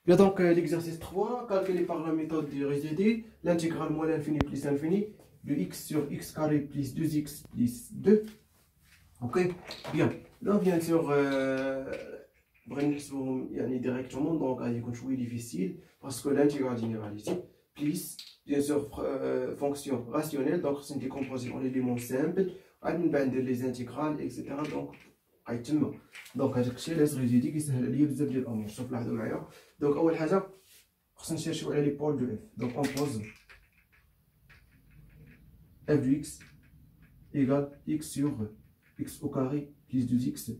Bien, donc l'exercice 3, calculé par la méthode du résidé, l'intégrale moins l'infini plus l'infini de x sur x carré plus 2x plus 2. Ok, bien. Donc bien sûr, directement, donc il est difficile parce que l'intégrale générale ici, plus bien sûr fonction rationnelle, donc c'est décomposé en éléments simples, les intégrales, etc. Donc هذاك الشيء علاش ريزيدي كيسهل عليا بزاف ديال الامور. شوف لاحظوا معايا. دونك اول حاجه خصنا نشرحوا على لي بول دو اف. دونك اون بوز اف دو اكس ايكال اكس سور اكس او كاري بلس 2 اكس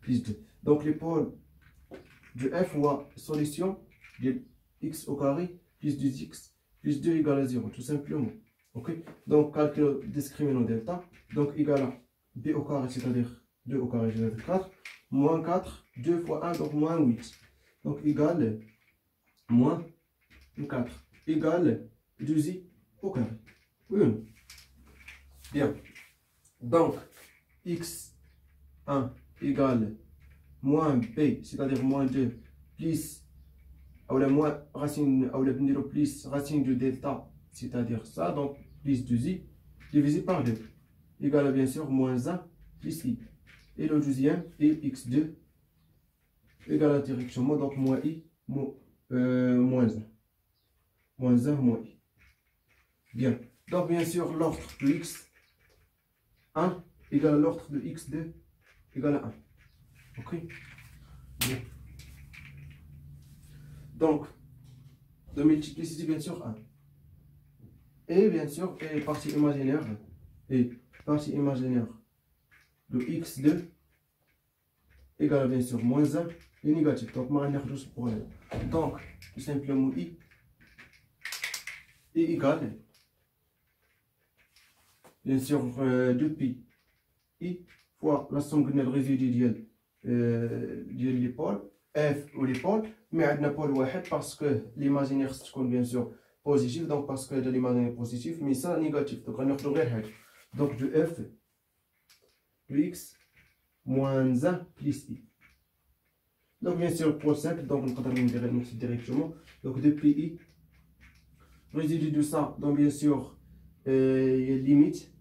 بلس 2. دونك لي بول دو اف هو سوليسيون ديال اكس او كاري بلس 2 اكس بلس 2 ايكال 0 tout simplement. Ok, donc calcul discriminant delta, donc égal à b au carré, c'est-à-dire 2 au carré, c'est-à-dire 4, moins 4, 2 fois 1, donc moins 8. Donc égal moins 4, égal 2i au carré. Oui ou non? Bien. Donc x1 égale moins b, c'est-à-dire moins 2, plus, ou la moins racine, ou la plus racine de delta, c'est-à-dire ça, donc plus 2i divisé par 2, égale à bien sûr moins 1 plus i. Et le deuxième est x2 égale à directement, donc moins i, moins 1. Moins 1, moins i. Bien. Donc bien sûr, l'ordre de x1 égale à l'ordre de x2 égale à 1. Ok. Bien. Donc, de multiplicité, bien sûr, 1. Et bien sûr, et partie imaginaire de x2 égale bien sûr moins 1 et négatif. Donc, donc tout simplement i est égal bien sûr 2pi i fois la somme de résidus ديال les pôles f ou les pôles, mais عندنا pôle واحد parce que l'imaginaire تكون bien sûr positif, donc parce que de l'imaginaire positif, mais ça négatif. Donc غناخدو غير هاد. Donc de f de x moins 1 plus i. Donc bien sûr pour simple, donc on peut dire directement. Donc depuis i, résidu de ça, donc bien sûr limite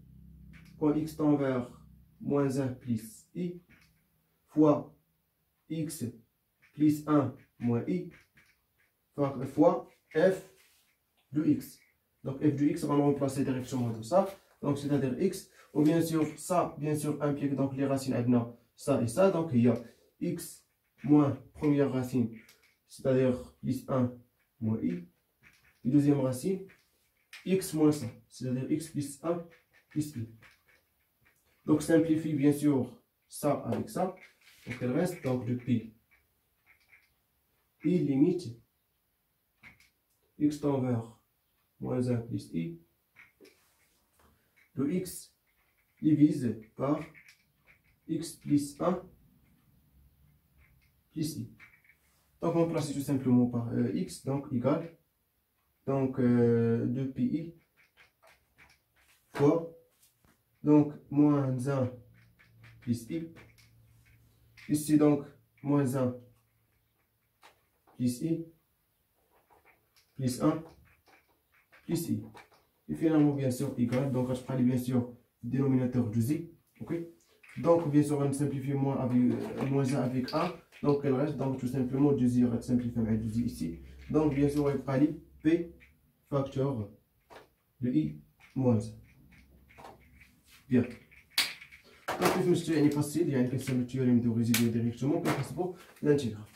quand x tend vers moins 1 plus i fois x plus 1 moins i fois f de x. Donc f de x, on va remplacer directement tout ça. Donc c'est-à-dire x, ou bien sûr ça, bien sûr implique donc les racines adna ça et ça. Donc il y a x moins première racine, c'est-à-dire plus 1 moins i. Et deuxième racine, x moins ça, c'est-à-dire x plus 1 plus i. Donc simplifie bien sûr ça avec ça. Donc il reste donc depuis i limite x tend vers moins 1 plus i. Le x divise par x plus 1 plus i. Donc on place tout simplement par x, donc égal donc 2pi fois donc moins 1 plus i. Ici donc moins 1 plus i plus 1 plus i. Et finalement, bien sûr, égal. Donc, je prends bien sûr le dénominateur de z. Ok. Donc, bien sûr, on simplifie moins 1 avec 1. Donc, il reste donc tout simplement 2z. On va simplifier avec 2z ici. Donc, bien sûr, on va prendre p facteur de i moins 1. Bien. Donc, c'est facile. Il y a une question de théorème de résidus directement. Pour l'intégral.